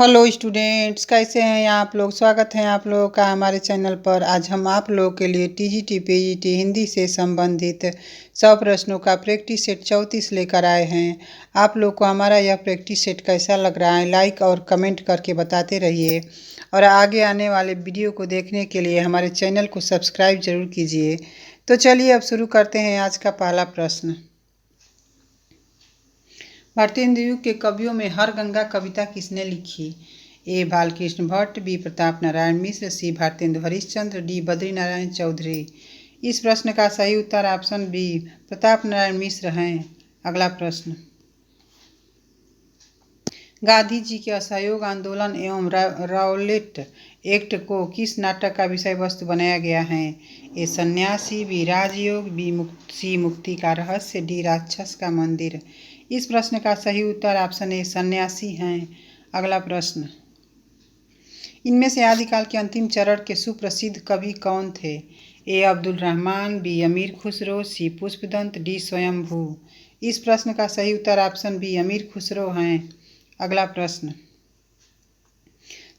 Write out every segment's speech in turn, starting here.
Hello students, कैसे हैं आप लोग। स्वागत है आप लोगों का हमारे चैनल पर। आज हम आप लोगों के लिए टीजीटी पीजीटी हिंदी से संबंधित 100 प्रश्नों का प्रैक्टिस सेट 34 लेकर आए हैं। आप लोग को हमारा यह प्रैक्टिस सेट कैसा लग रहा है, लाइक और कमेंट करके बताते रहिए। और आगे आने वाले वीडियो को देखने के लिए हमारे चैनल को सब्सक्राइब जरूर कीजिए। तो चलिए अब शुरू करते हैं आज का पहला प्रश्न। भारतीय हिंदी युग के कवियों में हर गंगा कविता किसने लिखी। ए बालकृष्ण भट्ट, बी प्रताप नारायण मिश्र, सी भारतेंदु हरिश्चंद्र, डी बद्री नारायण चौधरी। इस प्रश्न का सही उत्तर ऑप्शन बी प्रताप नारायण मिश्र हैं। अगला प्रश्न। गांधी जी के असहयोग आंदोलन एवं राउलेट एक्ट को किस नाटक का विषय वस्तु बनाया गया है। ए सन्यासी, बी राजयोग, सी मुक्ति का रहस्य, डी राक्षस का मंदिर। इस प्रश्न का सही उत्तर ऑप्शन ए सन्यासी हैं। अगला प्रश्न। इनमें से आदिकाल के अंतिम चरण के सुप्रसिद्ध कवि कौन थे। ए अब्दुल रहमान, बी अमीर खुसरो, सी पुष्पदंत, डी स्वयंभू। इस प्रश्न का सही उत्तर ऑप्शन बी अमीर खुसरो हैं। अगला प्रश्न।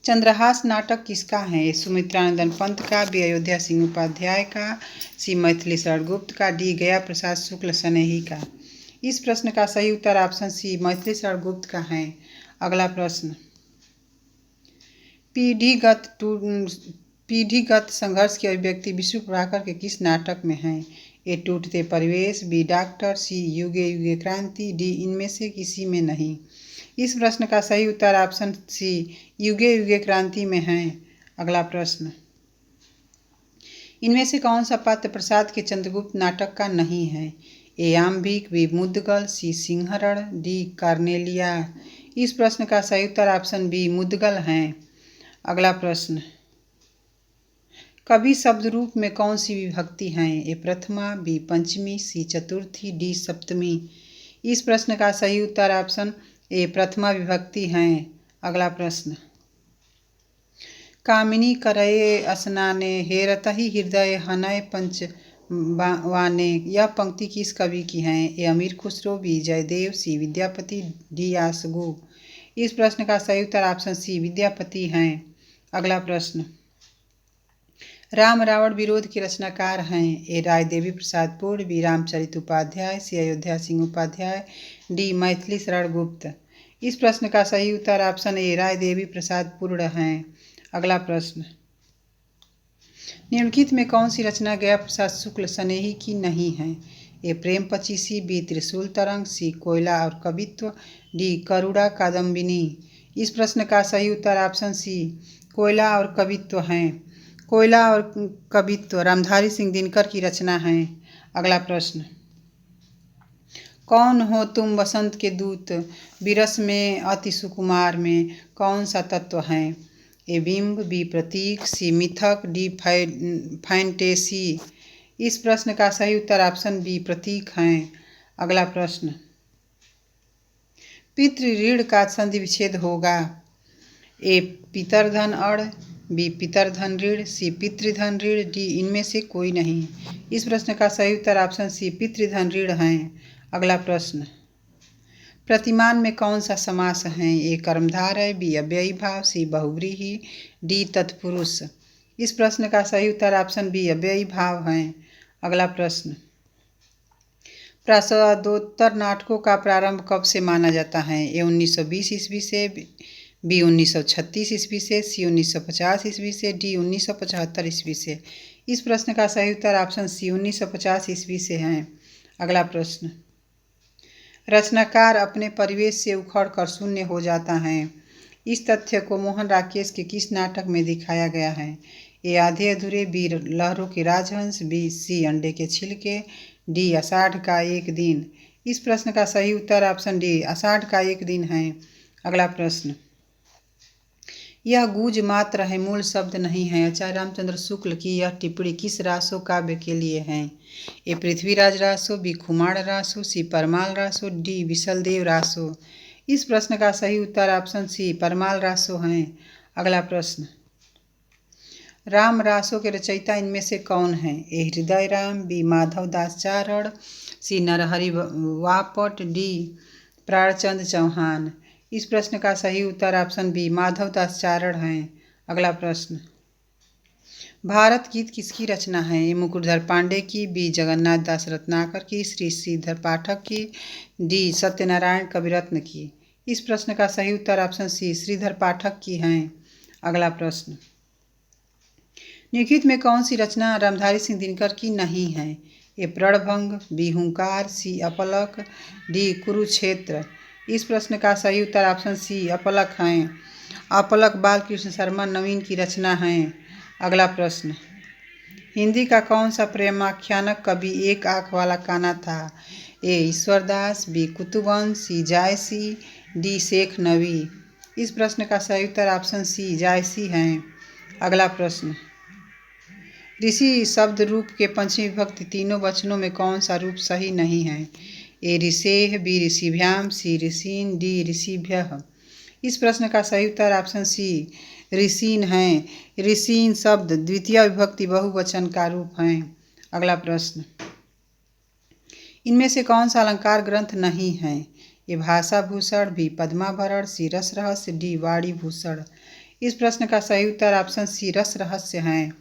चंद्रहास नाटक किसका है। सुमित्रानंदन पंत का, बी अयोध्या सिंह उपाध्याय का, सी मैथिली शरण गुप्त का, डी गया प्रसाद शुक्ल सनेही का। इस प्रश्न का सही उत्तर ऑप्शन सी मैथिली शरण गुप्त का है। अगला प्रश्न। पीढ़ीगत संघर्ष की अभिव्यक्ति विष्णु प्रभाकर के किस नाटक में है। ए टूटते परिवेश, बी डॉक्टर, सी युगे युगे क्रांति, डी इनमें से किसी में नहीं। इस प्रश्न का सही उत्तर ऑप्शन सी युगे युगे क्रांति में है। अगला प्रश्न। इनमें से कौन सा पात्र प्रसाद के चंद्रगुप्त नाटक का नहीं है। ए आम्बिक, बी मुद्गल, सी सिंहरण, डी कार्नेलिया। इस प्रश्न का सही उत्तर ऑप्शन बी मुद्गल हैं। अगला प्रश्न। कवि शब्द रूप में कौन सी विभक्ति हैं। ए प्रथमा, बी पंचमी, सी चतुर्थी, डी सप्तमी। इस प्रश्न का सही उत्तर ऑप्शन ए प्रथमा विभक्ति हैं। अगला प्रश्न। कामिनी करये स्नाने हेरतहि हृदय हनय पंच वाने। यह पंक्ति किस कवि की है। ए अमीर खुसरो, बी जयदेव, सी विद्यापति, डी आसगु। इस प्रश्न का सही उत्तर ऑप्शन सी विद्यापति हैं। अगला प्रश्न। राम रावण विरोध के रचनाकार हैं। ए राय देवी प्रसाद पूर्ण, बी रामचरित उपाध्याय, सी अयोध्या सिंह उपाध्याय, डी मैथिली शरण गुप्त। इस प्रश्न का सही उत्तर ऑप्शन ए राय देवी प्रसाद पूर्ण हैं। अगला प्रश्न। निम्नलिखित में कौन सी रचना गया प्रसाद शुक्ल सनेही की नहीं है। ए प्रेम पचीसी, बी त्रिशूल तरंग, सी कोयला और कवित्व, डी करुणा कादम्बिनी। इस प्रश्न का सही उत्तर ऑप्शन सी कोयला और कवित्व हैं। कोयला और कवित्व रामधारी सिंह दिनकर की रचना है। अगला प्रश्न। कौन हो तुम बसंत के दूत, विरस में अति सुकुमार में कौन सा तत्व है। ए बिंब, बी प्रतीक, सी मिथक, डी फैंटेसी। इस प्रश्न का सही उत्तर ऑप्शन बी प्रतीक हैं। अगला प्रश्न। पितृ ऋण का संधि विच्छेद होगा। ए पितरधन अड़, बी पितरधन ऋण, सी पितृधन ऋण, डी इनमें से कोई नहीं। इस प्रश्न का सही उत्तर ऑप्शन सी पितृधन ऋण हैं। अगला प्रश्न। प्रतिमान में कौन सा समास है। ए कर्मधारय, बी अव्ययी भाव, सी बहुव्रीहि, डी तत्पुरुष। इस प्रश्न का सही उत्तर ऑप्शन बी अव्ययी भाव हैं। अगला प्रश्न। प्रासादोत्तर नाटकों का प्रारंभ कब से माना जाता है। ए 1920 ईस्वी से, बी 1936 ईस्वी से, सी 1950 ईस्वी से, डी 1975 ईस्वी से। इस प्रश्न का सही उत्तर ऑप्शन सी 1950 ईस्वी से हैं। अगला प्रश्न। रचनाकार अपने परिवेश से उखड़ कर शून्य हो जाता है। इस तथ्य को मोहन राकेश के किस नाटक में दिखाया गया है। ए आधे अधूरे, बी लहरों के राजहंस, बी सी अंडे के छिलके, डी आषाढ़ का एक दिन। इस प्रश्न का सही उत्तर ऑप्शन डी आषाढ़ का एक दिन है। अगला प्रश्न। यह गूंज मात्र है, मूल शब्द नहीं है। आचार्य रामचंद्र शुक्ल की यह टिप्पणी किस रासो काव्य के लिए है। ए पृथ्वीराज रासो, बी खुमाण रासो, सी परमाल रासो, डी विशलदेव रासो। इस प्रश्न का सही उत्तर ऑप्शन सी परमाल रासो हैं। अगला प्रश्न। राम रासो के रचयिता इनमें से कौन है। ए हृदय राम, बी माधव दास चारण, सी नरहरि वापट, डी प्राणचंद चौहान। इस प्रश्न का सही उत्तर ऑप्शन बी माधव दास चारण है। अगला प्रश्न, भारत गीत किसकी रचना है? ए मुकुटधर पांडे की, बी जगन्नाथ दास रत्नाकर की, श्री श्रीधर पाठक की, डी सत्यनारायण कविरत्न की। इस प्रश्न का सही उत्तर ऑप्शन सी श्रीधर पाठक की है। अगला प्रश्न, निम्नलिखित में कौन सी रचना रामधारी सिंह दिनकर की नहीं है? ए प्रणभंग, बी हुंकार, सी अपलक, डी कुरुक्षेत्र। इस प्रश्न का सही उत्तर ऑप्शन सी अपलक है। अपलक बालकृष्ण शर्मा नवीन की रचना है। अगला प्रश्न, हिंदी का कौन सा प्रेमाख्यानक कवि एक आंख वाला कान्हा था? ए ईश्वरदास, बी कुतुबन, सी जायसी, डी शेख नबी। इस प्रश्न का सही उत्तर ऑप्शन सी जायसी है। अगला प्रश्न, ऋषि शब्द रूप के पंचमी विभक्ति तीनों वचनों में कौन सा रूप सही नहीं है? ए ऋषेः, बी ऋषिभ्याम, सी ऋषीन्, डी ऋषिभ्यः। इस प्रश्न का सही उत्तर ऑप्शन सी ऋषीन् है। ऋषीन् शब्द द्वितीय विभक्ति बहुवचन का रूप है। अगला प्रश्न, इनमें से कौन सा अलंकार ग्रंथ नहीं है? ए भाषा भूषण, बी पद्माभरण, सी रस रहस्य, डी वाणी भूषण। इस प्रश्न का सही उत्तर ऑप्शन सी रस रहस्य है।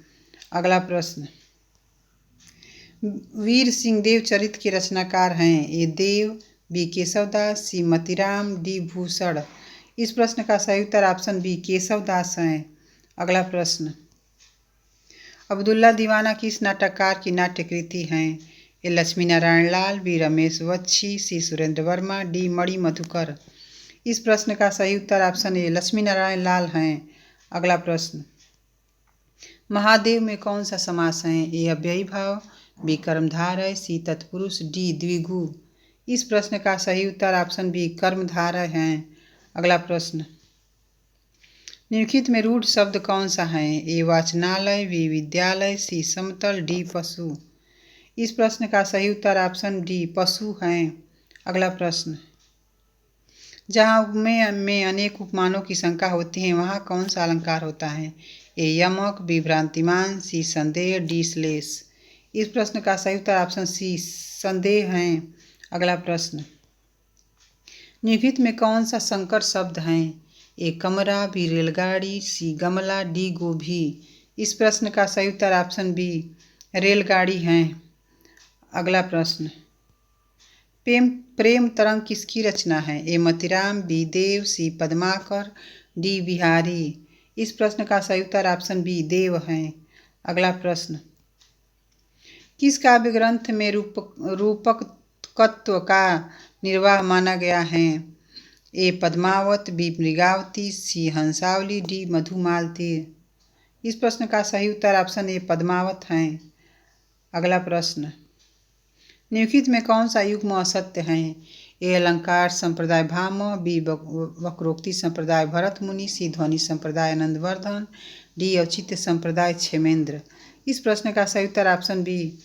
अगला प्रश्न, वीर सिंह देव चरित के रचनाकार हैं? ए देव, बी केशवदास, सी मतीराम, डी भूषण। इस प्रश्न का सही उत्तर ऑप्शन बी केशवदास है। अगला प्रश्न, अब्दुल्ला दीवाना किस नाटककार की नाट्यकृति है? ए लक्ष्मी नारायण लाल, बी रमेश बख्शी, सी सुरेंद्र वर्मा, डी मणि मधुकर। इस प्रश्न का सही उत्तर ऑप्शन ए लक्ष्मी नारायण लाल है। अगला प्रश्न, महादेव में कौन सा समास है? ए अव्ययी भाव, बी कर्मधारय, सी तत्पुरुष, डी द्विगु। इस प्रश्न का सही उत्तर ऑप्शन बी कर्मधारय है। अगला प्रश्न, निम्नलिखित में रूढ़ शब्द कौन सा है? ए वाचनालय, बी विद्यालय, सी समतल, डी पशु। इस प्रश्न का सही उत्तर ऑप्शन डी पशु है। अगला प्रश्न, जहाँ उपमेय में अनेक उपमानों की शंका होती है वहाँ कौन सा अलंकार होता है? ए यमक, बी भ्रांतिमान, सी संदेह, डी श्लेष। इस प्रश्न का सही उत्तर ऑप्शन सी संदेह है। अगला प्रश्न, निम्नलिखित में कौन सा संकर शब्द है? ए कमरा, बी रेलगाड़ी, सी गमला, डी गोभी। इस प्रश्न का सही उत्तर ऑप्शन बी रेलगाड़ी है। अगला प्रश्न, प्रेम तरंग किसकी रचना है? ए मतीराम, बी देव, सी पद्माकर, डी बिहारी। इस प्रश्न का सही उत्तर ऑप्शन बी देव है। अगला प्रश्न, किस काव्य ग्रंथ में रूपकत्व का निर्वाह माना गया है? ए पद्मावत, बी मृगावती, सी हंसावली, डी मधुमालती। इस प्रश्न का सही उत्तर ऑप्शन ए पद्मावत है। अगला प्रश्न, निम्नलिखित में कौन सा युग्म असत्य है? ए अलंकार संप्रदाय भामह, बी वक्रोक्ति संप्रदाय भरत मुनि, सी ध्वनि संप्रदाय आनंदवर्धन, डी औचित्य संप्रदाय क्षेमेंद्र। इस प्रश्न का सही उत्तर ऑप्शन बी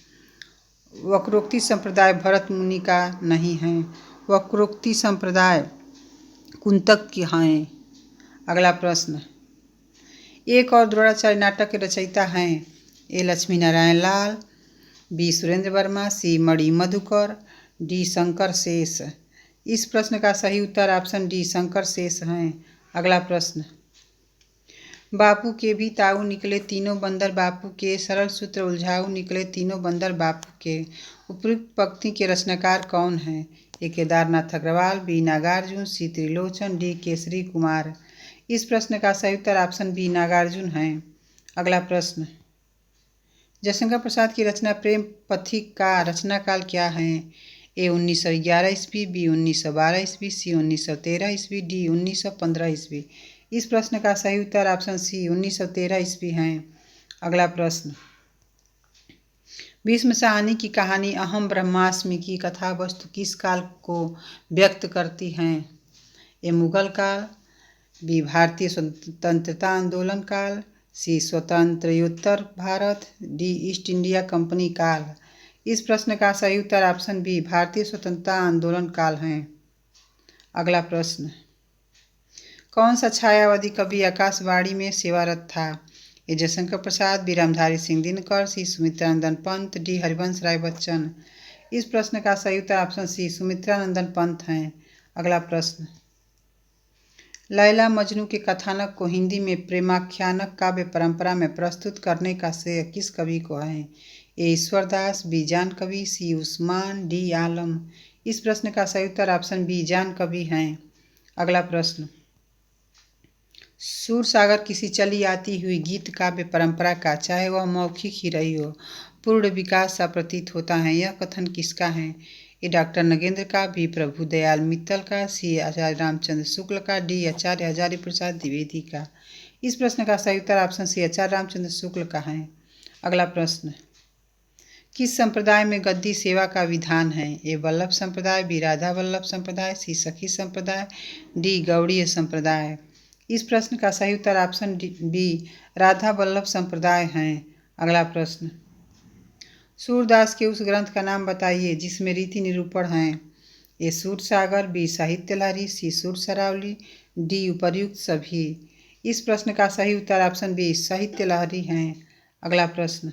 वक्रोक्ति संप्रदाय भरत मुनि का नहीं है। वक्रोक्ति संप्रदाय कुंतक की हैं। अगला प्रश्न, एक और द्रोणाचार्य नाटक के रचयिता हैं? ए लक्ष्मी नारायण लाल, बी सुरेंद्र वर्मा, सी मणि मधुकर, डी शंकर शेष। इस प्रश्न का सही उत्तर ऑप्शन डी शंकर शेष है। अगला प्रश्न, बापू के भी ताऊ निकले तीनों बंदर बापू के, सरल सूत्र उलझाऊ निकले तीनों बंदर बापू के। उपयुक्त पंक्ति के रचनाकार कौन है? ए केदारनाथ अग्रवाल, बी नागार्जुन, सी त्रिलोचन, डी केसरी कुमार। इस प्रश्न का सही उत्तर ऑप्शन बी नागार्जुन है। अगला प्रश्न, जयशंकर प्रसाद की रचना प्रेम पथिक का रचनाकाल क्या है? ए 1911 ईस्वी, बी 1912 ईस्वी, सी 1913 ईस्वी, डी 1915 ईस्वी। इस प्रश्न का सही उत्तर ऑप्शन सी 1913 ईस्वी है। अगला प्रश्न, भीष्म साहनी की कहानी अहम ब्रह्मास्मि की कथा वस्तु किस काल को व्यक्त करती है? ए मुगल काल, बी भारतीय स्वतंत्रता आंदोलन काल, सी स्वतंत्रोत्तर Bharat, D East India Company काल। इस प्रश्न का सही उत्तर ऑप्शन बी भारतीय स्वतंत्रता आंदोलन काल है। अगला प्रश्न, कौन सा छायावादी कवि आकाशवाणी में सेवारत था? ए जयशंकर प्रसाद, बी रामधारी सिंह दिनकर, सी सुमित्रानंदन पंत, डी हरिवंश राय बच्चन। इस प्रश्न का सही उत्तर ऑप्शन सी सुमित्रानंदन पंत है। अगला प्रश्न, लैला मजनू के कथानक को हिंदी में प्रेमाख्यानक काव्य परंपरा में प्रस्तुत करने का श्रेय किस कवि को है? ए ईश्वरदास, बी जान कवि, सी उस्मान, डी आलम। इस प्रश्न का सही उत्तर ऑप्शन बी जान कवि हैं। अगला प्रश्न, सूरसागर किसी चली आती हुई गीत काव्य परंपरा का, चाहे वह मौखिक ही रही हो, पूर्ण विकास सा प्रतीत होता है। यह कथन किसका है? ए डॉक्टर नगेंद्र का, बी प्रभुदयाल मित्तल का, सी आचार्य रामचंद्र शुक्ल का, डी आचार्य हजारी प्रसाद द्विवेदी का। इस प्रश्न का सही उत्तर ऑप्शन सी आचार्य रामचंद्र शुक्ल का है। अगला प्रश्न, किस संप्रदाय में गद्दी सेवा का विधान है? ए वल्लभ संप्रदाय, बी राधा वल्लभ संप्रदाय, सी सखी संप्रदाय, डी गौड़ीय संप्रदाय। इस प्रश्न का सही उत्तर ऑप्शन बी राधा वल्लभ संप्रदाय है। अगला प्रश्न, सूरदास के उस ग्रंथ का नाम बताइए जिसमें रीति निरूपण हैं। ए सूरसागर, बी साहित्य लहरी, सी सुर सरावली, डी उपर्युक्त सभी। इस प्रश्न का सही उत्तर ऑप्शन बी साहित्य लहरी है। अगला प्रश्न,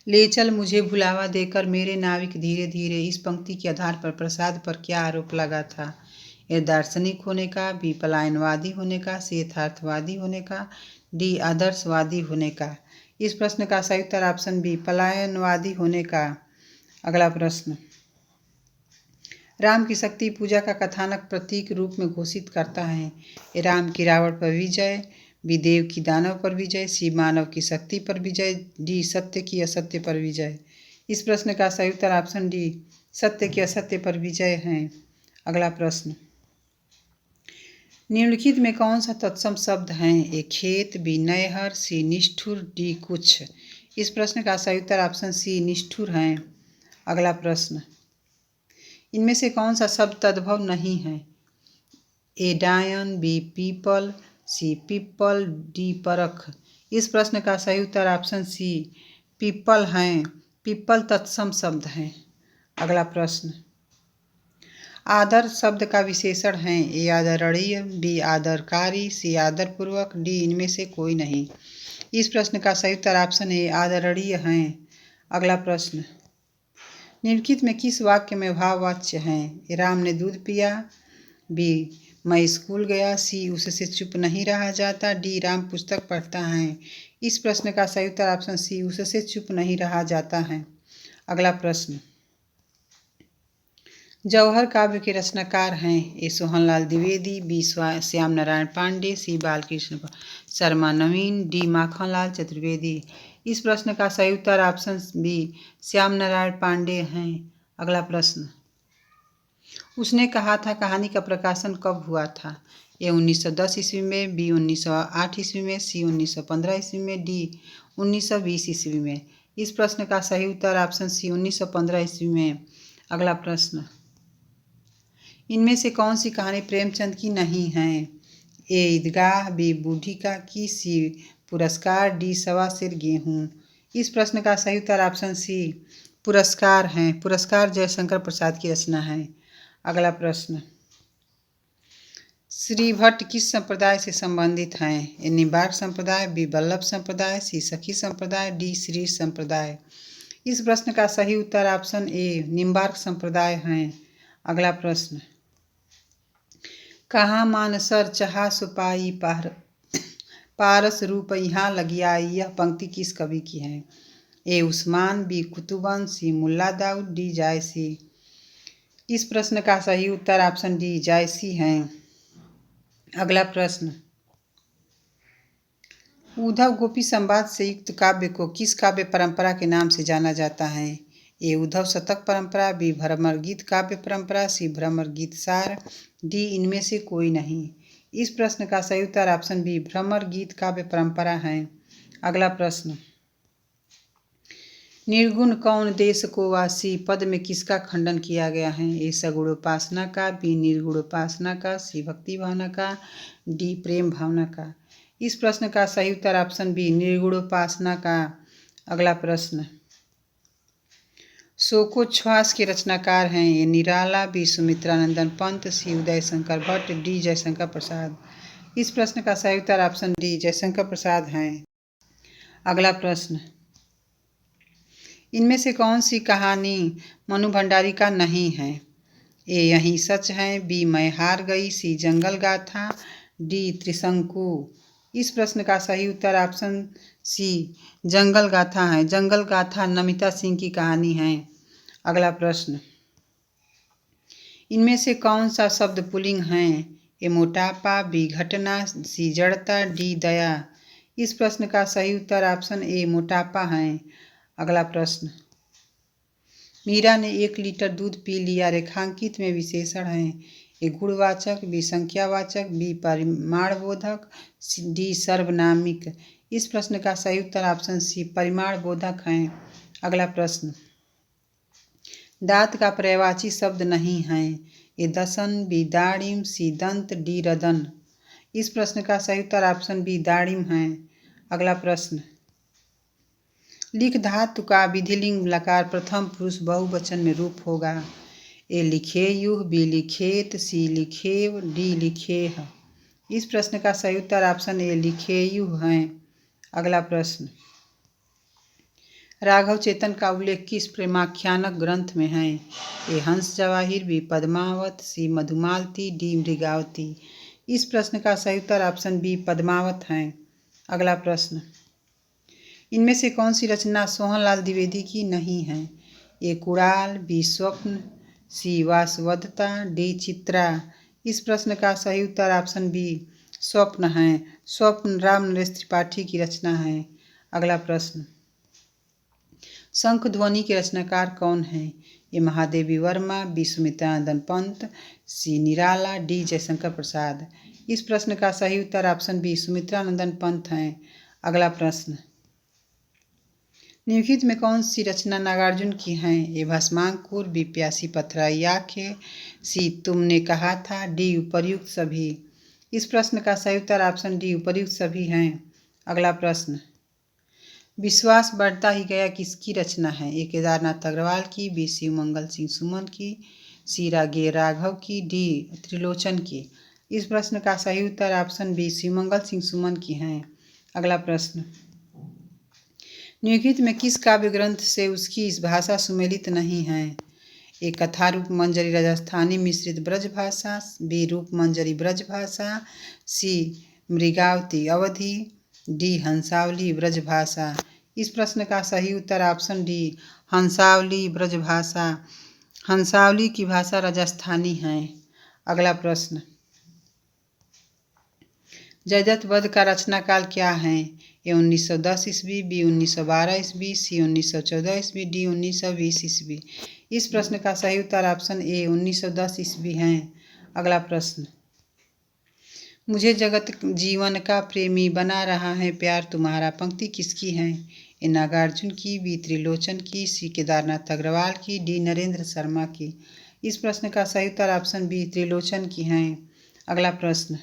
ले चल मुझे भुलावा देकर मेरे नाविक धीरे धीरे, इस पंक्ति के आधार पर प्रसाद पर क्या आरोप लगा था? ए दार्शनिक होने का, बी पलायनवादी होने का, सी यथार्थवादी होने का, डी आदर्शवादी होने का। इस प्रश्न का सही उत्तर ऑप्शन बी पलायनवादी होने का। अगला प्रश्न, राम की शक्ति पूजा का कथानक प्रतीक रूप में घोषित करता है। ए राम की रावण पर विजय, बी देव की दानव पर विजय, सी मानव की शक्ति पर विजय, डी सत्य की असत्य पर विजय। इस प्रश्न का सही उत्तर ऑप्शन डी सत्य की असत्य पर विजय है। अगला प्रश्न, निम्नलिखित में कौन सा तत्सम शब्द है? ए खेत, बी नैहर, सी निष्ठुर, डी कुछ। इस प्रश्न का सही उत्तर ऑप्शन सी निष्ठुर है। अगला प्रश्न, इनमें से कौन सा शब्द तद्भव नहीं है? ए डायन, बी पीपल, सी पिप्पल, डी परख। इस प्रश्न का सही उत्तर ऑप्शन सी पिप्पल हैं। पिप्पल तत्सम शब्द हैं। अगला प्रश्न, आदर शब्द का विशेषण है। ए आदरणीय, बी आदरकारी, सी आदरपूर्वक, डी इनमें से कोई नहीं। इस प्रश्न का सही उत्तर ऑप्शन ए आदरणीय हैं। अगला प्रश्न, निम्नलिखित में किस वाक्य में भाववाच्य हैं? राम ने दूध पिया, बी मैं स्कूल गया, सी उससे चुप नहीं रहा जाता, डी राम पुस्तक पढ़ता है। इस प्रश्न का सही उत्तर ऑप्शन सी उससे चुप नहीं रहा जाता है। अगला प्रश्न, जौहर काव्य के रचनाकार हैं। ए सोहनलाल द्विवेदी, बी श्याम नारायण पांडे, सी बालकृष्ण शर्मा नवीन, डी माखनलाल चतुर्वेदी। इस प्रश्न का सही उत्तर ऑप्शन बी श्याम नारायण पांडे हैं। अगला प्रश्न, उसने कहा था कहानी का प्रकाशन कब हुआ था? ए 1910 ईस्वी में, बी 1908 ईस्वी में, सी 1915 ईस्वी में, डी 1920 ईस्वी में। इस प्रश्न का सही उत्तर ऑप्शन सी 1915 ईस्वी में। अगला प्रश्न, इनमें से कौन सी कहानी प्रेमचंद की नहीं है? ए ईदगाह, बी बूढ़ी का की, सी पुरस्कार, डी सवा सिर गेहूँ। इस प्रश्न का सही उत्तर ऑप्शन सी पुरस्कार हैं। पुरस्कार जयशंकर प्रसाद की रचना है। अगला प्रश्न, श्री भट्ट किस संप्रदाय से संबंधित हैं? ए निम्बार्क संप्रदाय, बी वल्लभ संप्रदाय, सी सखी संप्रदाय, डी श्री संप्रदाय। इस प्रश्न का सही उत्तर ऑप्शन ए निम्बार्क संप्रदाय हैं। अगला प्रश्न, कहाँ मानसर चाहा सुपाई पारस रूप यहाँ लगियाई, यह पंक्ति किस कवि की है? ए उस्मान, बी कुतुबन, सी मुल्ला दाऊद, डी जायसी। इस प्रश्न का सही उत्तर ऑप्शन डी जायसी हैं। अगला प्रश्न, उद्धव गोपी संवाद से युक्त काव्य को किस काव्य परंपरा के नाम से जाना जाता है? ए उद्धव शतक परंपरा, बी भ्रमर गीत काव्य परंपरा, सी भ्रमर गीत सार, डी इनमें से कोई नहीं। इस प्रश्न का सही उत्तर ऑप्शन बी भ्रमर गीत काव्य परंपरा है। अगला प्रश्न, निर्गुण कौन देश को वासी पद में किसका खंडन किया गया है? ए सगुणोपासना का, बी निर्गुणोपासना का, सी भक्ति भावना का, डी प्रेम भावना का। इस प्रश्न का सही उत्तर ऑप्शन बी निर्गुणोपासना का। अगला प्रश्न, शोकोच्छ्वास के रचनाकार हैं। ए निराला, बी सुमित्रानंदन पंत, सी उदय शंकर भट्ट, डी जयशंकर प्रसाद। इस प्रश्न का सही उत्तर ऑप्शन डी जयशंकर प्रसाद हैं। अगला प्रश्न, इनमें से कौन सी कहानी मनु भंडारी का नहीं है? ए यही सच है, बी मैं हार गई, सी जंगल गाथा, डी त्रिशंकु। इस प्रश्न का सही उत्तर ऑप्शन सी जंगल गाथा है। जंगल गाथा नमिता सिंह की कहानी है। अगला प्रश्न, इनमें से कौन सा शब्द पुल्लिंग है? ए मोटापा, बी घटना, सी जड़ता, डी दया। इस प्रश्न का सही उत्तर ऑप्शन ए मोटापा है। अगला प्रश्न, मीरा ने 1 लीटर दूध पी लिया रेखांकित में विशेषण है। ए गुणवाचक, बी संख्यावाचक, बी परिमाणबोधक, डी सर्वनामिक। इस प्रश्न का सही उत्तर ऑप्शन सी परिमाणबोधक है। अगला प्रश्न, दांत का पर्यायवाची शब्द नहीं है। ए दसन, बी दाड़िम, सी दंत, डी रदन। इस प्रश्न का सही उत्तर ऑप्शन बी दाड़िम है। अगला प्रश्न, लिख धातु का विधिलिंग लकार प्रथम पुरुष बहुवचन में रूप होगा। ए लिखेयुः, बी लिखेत, सी लिखेव, डी लिखेह। इस प्रश्न का सही उत्तर ऑप्शन ए लिखेयुः है। अगला प्रश्न, राघव चेतन का उल्लेख किस प्रेमाख्यानक ग्रंथ में है? ए हंस जवाहिर, बी पद्मावत, सी मधुमालती, डी मृगावती। इस प्रश्न का सही उत्तर ऑप्शन बी पद्मावत है। अगला प्रश्न, इनमें से कौन सी रचना सोहनलाल द्विवेदी की नहीं है? ए कुड़ाल, बी स्वप्न, सी वासवदत्ता, डी चित्रा। इस प्रश्न का सही उत्तर ऑप्शन बी स्वप्न है। स्वप्न राम नरेश त्रिपाठी की रचना है। अगला प्रश्न, शंख ध्वनि के रचनाकार कौन है? ए महादेवी वर्मा, बी सुमित्रानंदन पंत, सी निराला, डी जयशंकर प्रसाद। इस प्रश्न का सही उत्तर ऑप्शन बी सुमित्रानंदन पंत है। अगला प्रश्न, निम्नलिखित में कौन सी रचना नागार्जुन की है? ए भस्मांकुर, बी प्यासी पथराई आंखें, सी तुमने कहा था, डी उपर्युक्त सभी। इस प्रश्न का सही उत्तर ऑप्शन डी उपर्युक्त सभी हैं। अगला प्रश्न, विश्वास बढ़ता ही गया किसकी रचना है? ए केदारनाथ अग्रवाल की, बी शिव मंगल सिंह सुमन की, सी रागे राघव की, डी त्रिलोचन की। इस प्रश्न का सही उत्तर ऑप्शन बी शिवमंगल सिंह सुमन की हैं। अगला प्रश्न, निम्नलिखित में किस काव्य ग्रंथ से उसकी इस भाषा सुमेलित नहीं है? ए कथा रूप मंजरी राजस्थानी मिश्रित ब्रज भाषा, बी रूप मंजरी ब्रज भाषा, सी मृगावती अवधि, डी हंसावली ब्रज भाषा। इस प्रश्न का सही उत्तर ऑप्शन डी हंसावली ब्रज भाषा। हंसावली की भाषा राजस्थानी है। अगला प्रश्न, जयद्रथ वध का रचनाकाल क्या है? ए 1910 ईस्वी, बी 1912 ईस्वी, सी 1914 ईस्वी, डी 1920 ईस्वी। इस प्रश्न का सही उत्तर ऑप्शन ए 1910 ईस्वी है। अगला प्रश्न, मुझे जगत जीवन का प्रेमी बना रहा है प्यार तुम्हारा पंक्ति किसकी है? ए नागार्जुन की, बी त्रिलोचन की, सी केदारनाथ अग्रवाल की, डी नरेंद्र शर्मा की। इस प्रश्न का सही उत्तर ऑप्शन बी त्रिलोचन की है। अगला प्रश्न,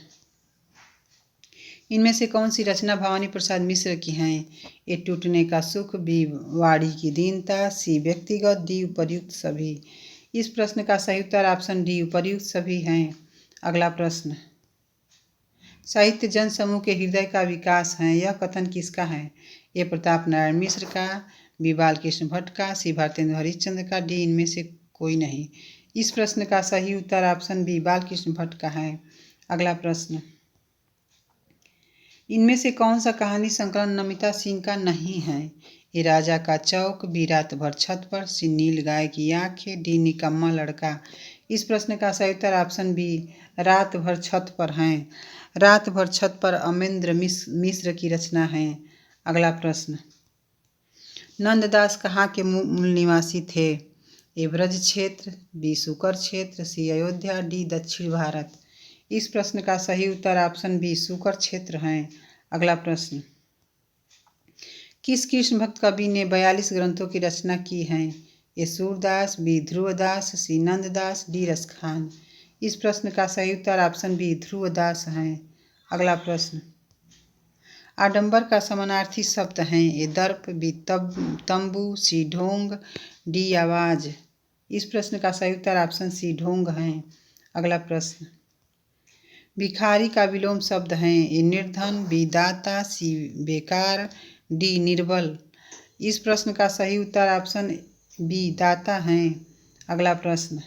इनमें से कौन सी रचना भवानी प्रसाद मिश्र की हैं? ए टूटने का सुख, बी वाड़ी की दीनता, सी व्यक्तिगत, डी उपर्युक्त सभी। इस प्रश्न का सही उत्तर ऑप्शन डी उपर्युक्त सभी हैं। अगला प्रश्न, साहित्य जन समूह के हृदय का विकास है यह कथन किसका है? ए प्रताप नारायण मिश्र का, बी बालकृष्ण भट्ट का, सी भारतेंदु हरिश्चंद्र का, डी इनमें से कोई नहीं। इस प्रश्न का सही उत्तर ऑप्शन बी बालकृष्ण भट्ट का है। अगला प्रश्न, इनमें से कौन सा कहानी संकलन नमिता सिंह का नहीं है? ए राजा का चौक, बी रात भर छत पर, सी नील गाय की आंखें, डी निकम्मा लड़का। इस प्रश्न का सही उत्तर ऑप्शन बी रात भर छत पर हैं। रात भर छत पर अमेंद्र मिश्र की रचना है। अगला प्रश्न, नंददास कहाँ के मूल निवासी थे? ए ब्रज क्षेत्र, बी सुकर क्षेत्र, सी अयोध्या, डी दक्षिण भारत। इस प्रश्न का सही उत्तर ऑप्शन बी सुकर क्षेत्र है। अगला प्रश्न, किस कृष्ण भक्त कवि ने 42 ग्रंथों की रचना की है? ए सूरदास, बी ध्रुवदास, सी नंददास, डी रसखान। इस प्रश्न का सही उत्तर ऑप्शन बी ध्रुवदास है। अगला प्रश्न, आडंबर का समानार्थी शब्द हैं? ए दर्प, बी तंबू, सी ढोंग, डी आवाज। इस प्रश्न का सही उत्तर ऑप्शन सी ढोंग है। अगला प्रश्न, भिखारी का विलोम शब्द हैं? ए निर्धन, बी दाता, सी बेकार, डी निर्बल। इस प्रश्न का सही उत्तर ऑप्शन बी दाता है। अगला प्रश्न,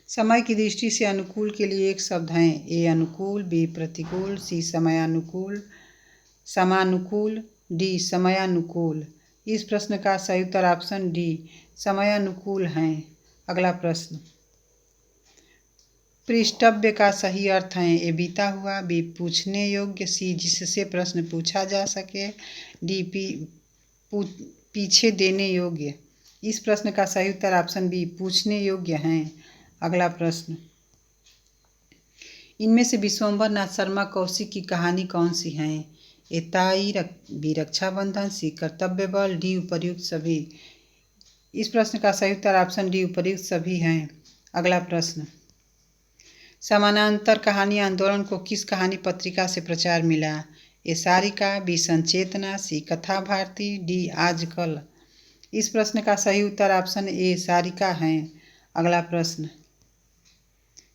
समय की दृष्टि से अनुकूल के लिए एक शब्द हैं। ए अनुकूल, बी प्रतिकूल, सी समयानुकूल, समानुकूल, डी समयानुकूल। इस प्रश्न का सही उत्तर ऑप्शन डी समयानुकूल है। अगला प्रश्न, पृष्ठव्य का सही अर्थ है। ए बीता हुआ, बी पूछने योग्य, सी जिससे प्रश्न पूछा जा सके, डी पीछे देने योग्य। इस प्रश्न का सही उत्तर ऑप्शन बी पूछने योग्य है। अगला प्रश्न, इनमें से विश्वंभर नाथ शर्मा कौशिक की कहानी कौन सी है। ए ताई, बी रक्षाबंधन, सी कर्तव्य बल, डी उपर्युक्त सभी। इस प्रश्न का सही उत्तर ऑप्शन डी उपर्युक्त सभी हैं। अगला प्रश्न, समानांतर कहानी आंदोलन को किस कहानी पत्रिका से प्रचार मिला। ए सारिका, बी संचेतना, सी कथा भारती, डी आजकल। इस प्रश्न का सही उत्तर ऑप्शन ए सारिका है। अगला प्रश्न,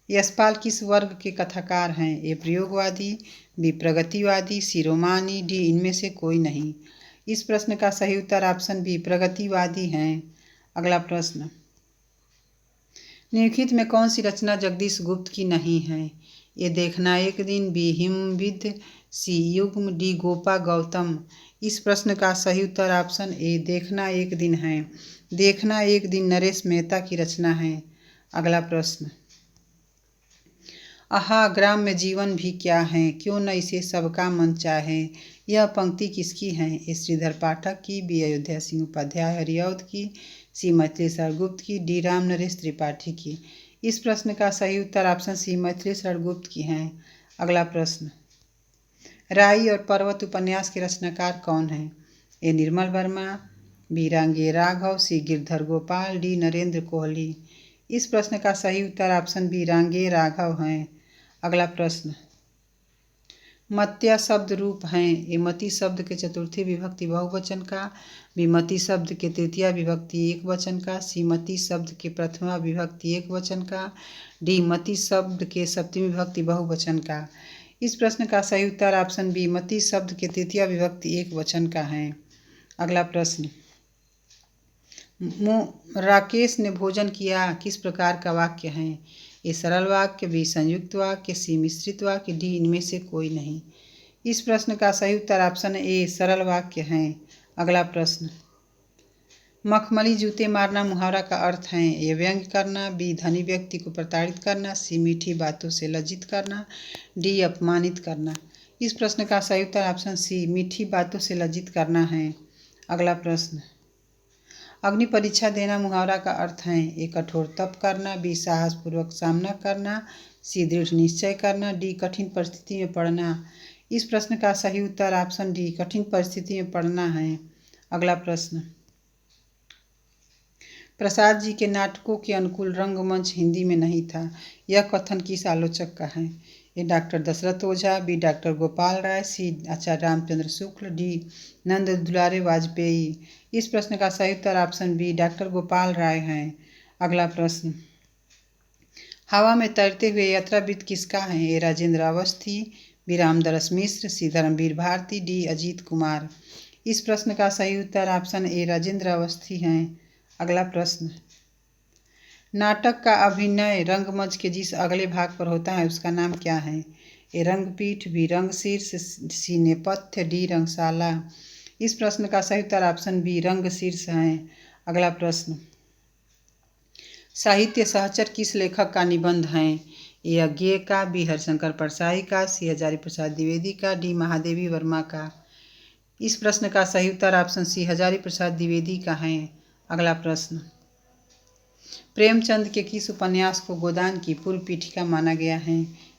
यशपाल किस वर्ग के कथाकार हैं। ए प्रयोगवादी, बी प्रगतिवादी, सी रोमानी, डी इनमें से कोई नहीं। इस प्रश्न का सही उत्तर ऑप्शन बी प्रगतिवादी हैं। अगला प्रश्न, निम्नलिखित में कौन सी रचना जगदीश गुप्त की नहीं है। ए देखना एक दिन, बी हिमविद, सी युग्म, डी गोपा गौतम। इस प्रश्न का सही उत्तर ऑप्शन ए देखना एक दिन है। देखना एक दिन नरेश मेहता की रचना है। अगला प्रश्न, आहा ग्राम में जीवन भी क्या है, क्यों न इसे सबका मन चाहे। यह पंक्ति किसकी है। ए श्रीधर पाठक की, बी अयोध्या सिंह उपाध्याय हरिऔध की, सी मैथिली गुप्त की, डी राम नरेश त्रिपाठी की। इस प्रश्न का सही उत्तर ऑप्शन सी मैथिली गुप्त की है। अगला प्रश्न, राई और पर्वत उपन्यास के रचनाकार कौन हैं। ए निर्मल वर्मा, बी रांगे राघव, सी गिरधर गोपाल, डी नरेंद्र कोहली। इस प्रश्न का सही उत्तर ऑप्शन बी रांगे राघव हैं। अगला प्रश्न, मत्या शब्द रूप हैं। ए मति शब्द के चतुर्थी विभक्ति बहुवचन का, बी मति शब्द के तृतीया विभक्ति एक वचन का, सी मति शब्द के प्रथमा विभक्ति एक वचन का, डी मति शब्द के सप्तमी विभक्ति बहुवचन का। इस प्रश्न का सही उत्तर ऑप्शन बी मति शब्द के तृतीया विभक्ति एक वचन का है। अगला प्रश्न, राकेश ने भोजन किया किस प्रकार का वाक्य है। ए सरल वाक्य, बी संयुक्त वाक्य, सी मिश्रित वाक्य, डी इनमें से कोई नहीं। इस प्रश्न का सही उत्तर ऑप्शन ए सरल वाक्य है। अगला प्रश्न, मखमली जूते मारना मुहावरा का अर्थ है। ए व्यंग्य करना, बी धनी व्यक्ति को प्रताड़ित करना, सी मीठी बातों से लज्जित करना, डी अपमानित करना। इस प्रश्न का सही उत्तर ऑप्शन सी मीठी बातों से लज्जित करना है। अगला प्रश्न, अग्नि परीक्षा देना मुहावरा का अर्थ है। ए कठोर तप करना, बी साहसपूर्वक सामना करना, सी दृढ़ निश्चय करना, डी कठिन परिस्थिति में पड़ना। इस प्रश्न का सही उत्तर ऑप्शन डी कठिन परिस्थिति में पड़ना है। अगला प्रश्न, प्रसाद जी के नाटकों के अनुकूल रंगमंच हिंदी में नहीं था। यह कथन किस आलोचक का है। ए डॉक्टर दशरथ ओझा, बी डॉक्टर गोपाल राय, सी आचार्य रामचंद्र शुक्ल, डी नंद दुलारे वाजपेयी। इस प्रश्न का सही उत्तर option B doctor Gopal Rai हैं। अगला प्रश्न, हवा में तैरते हुए यात्राविद किसका है। ए राजेंद्र अवस्थी, बी रामदरस मिश्र, सी धर्मवीर भारती, डी अजीत कुमार। इस प्रश्न का सही उत्तर ऑप्शन ए राजेंद्र अवस्थी हैं। अगला प्रश्न, नाटक का अभिनय रंगमंच के जिस अगले भाग पर होता है उसका नाम क्या है। ए रंगपीठ, बी रंगशीर्ष, सी नेपथ्य, डी रंगशाला। इस प्रश्न का सही उत्तर ऑप्शन बी रंगशीर्ष है। अगला प्रश्न, साहित्य सहचर किस लेखक का निबंध है। ए अज्ञेय का, बी हरिशंकर परसाई का, सी हजारी प्रसाद द्विवेदी का, डी महादेवी वर्मा का। इस प्रश्न का सही उत्तर ऑप्शन सी हजारी प्रसाद द्विवेदी का है। अगला प्रश्न, प्रेमचंद के किस उपन्यास को गोदान की पूर्व पीठिका माना गया है।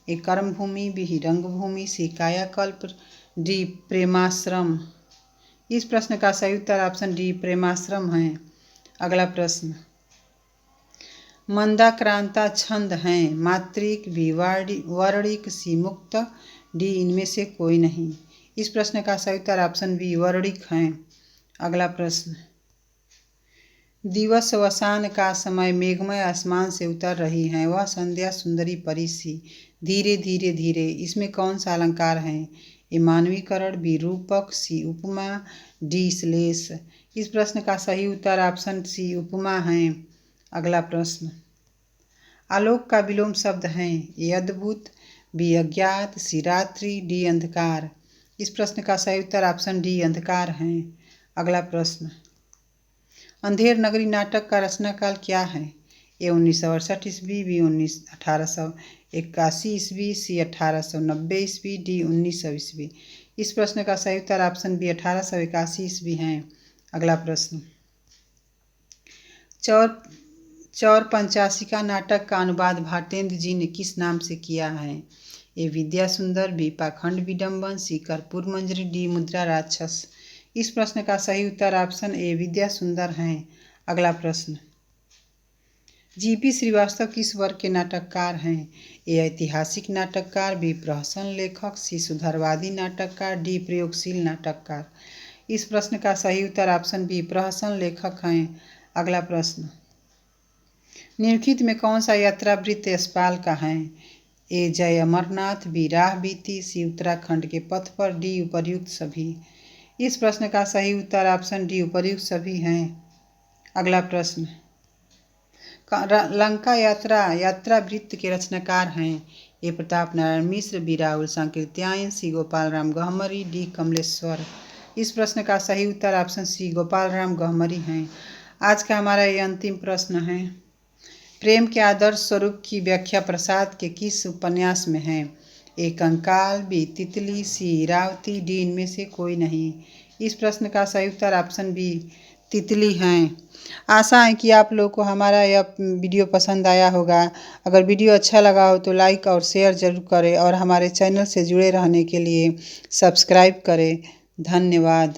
ए कर्मभूमि, बी रंगभूमि, सी कायाकल्प, डी प्रेमाश्रम। इस प्रश्न का सही उत्तर ऑप्शन डी प्रेमाश्रम है। अगला प्रश्न, मंदाक्रांता छंद हैं। मात्रिक, बी वर्णिक, सी मुक्त, डी इनमें से कोई नहीं। इस प्रश्न का सही उत्तर ऑप्शन बी वर्णिक है। अगला प्रश्न, दिवस वसान का समय मेघमय आसमान से उतर रही हैं, वह संध्या सुंदरी परी सी धीरे धीरे धीरे। इसमें कौन सा अलंकार है। ए मानवीकरण, बी रूपक, सी उपमा, डी श्लेष। इस प्रश्न का सही उत्तर ऑप्शन सी उपमा है। अगला प्रश्न, आलोक का विलोम शब्द हैं। ए अद्भुत, बी अज्ञात, सी रात्रि, डी अंधकार। इस प्रश्न का सही उत्तर ऑप्शन डी अंधकार है। अगला प्रश्न, अंधेर नगरी नाटक का रचनाकाल क्या है? ए 1968 ईस्वी, बी 1881 ईस्वी, सी 1890 ईस्वी, डी 1900 ईस्वी। इस प्रश्न का सही उत्तर ऑप्शन बी 1881 ईस्वी है। अगला प्रश्न, चौर पंचाशिका नाटक का अनुवाद भारतेंद्र जी ने किस नाम से किया है? ए विद्या सुंदर, बी पाखंड विडम्बन, सी कर्पूर मंजरी, डी मुद्रा राक्षस। इस प्रश्न का सही उत्तर ऑप्शन ए विद्या सुंदर है। अगला प्रश्न, जीपी श्रीवास्तव किस वर्ग के नाटककार हैं? ए ऐतिहासिक नाटककार, बी प्रहसन लेखक, सी सुधारवादी नाटककार, डी प्रयोगशील नाटककार। इस प्रश्न का सही उत्तर ऑप्शन बी प्रहसन लेखक हैं। अगला प्रश्न, निम्नलिखित में कौन सा यात्रा वृत्त यशपाल का है? ए जय अमरनाथ, बी राह बीती, सी उत्तराखंड के पथ पर, डी उपर्युक्त सभी। इस प्रश्न का सही उत्तर ऑप्शन डी उपर्युक्त सभी हैं। अगला प्रश्न, लंका यात्रा वृत्त के रचनाकार हैं। ए प्रताप नारायण मिश्र, बी राहुल सांकृत्यायन, सी गोपाल राम गहमरी, डी कमलेश्वर। इस प्रश्न का सही उत्तर ऑप्शन सी गोपाल राम गहमरी हैं। आज का हमारा ये अंतिम प्रश्न है। प्रेम के आदर्श स्वरूप की व्याख्या प्रसाद के किस उपन्यास में है? ए कंकाल, बी तितली, सी इरावती, डी इनमें से कोई नहीं। इस प्रश्न का सही उत्तर ऑप्शन बी तितली हैं। आशा है कि आप लोग को हमारा यह वीडियो पसंद आया होगा। अगर वीडियो अच्छा लगा हो तो लाइक और शेयर जरूर करें और हमारे चैनल से जुड़े रहने के लिए सब्सक्राइब करें। धन्यवाद।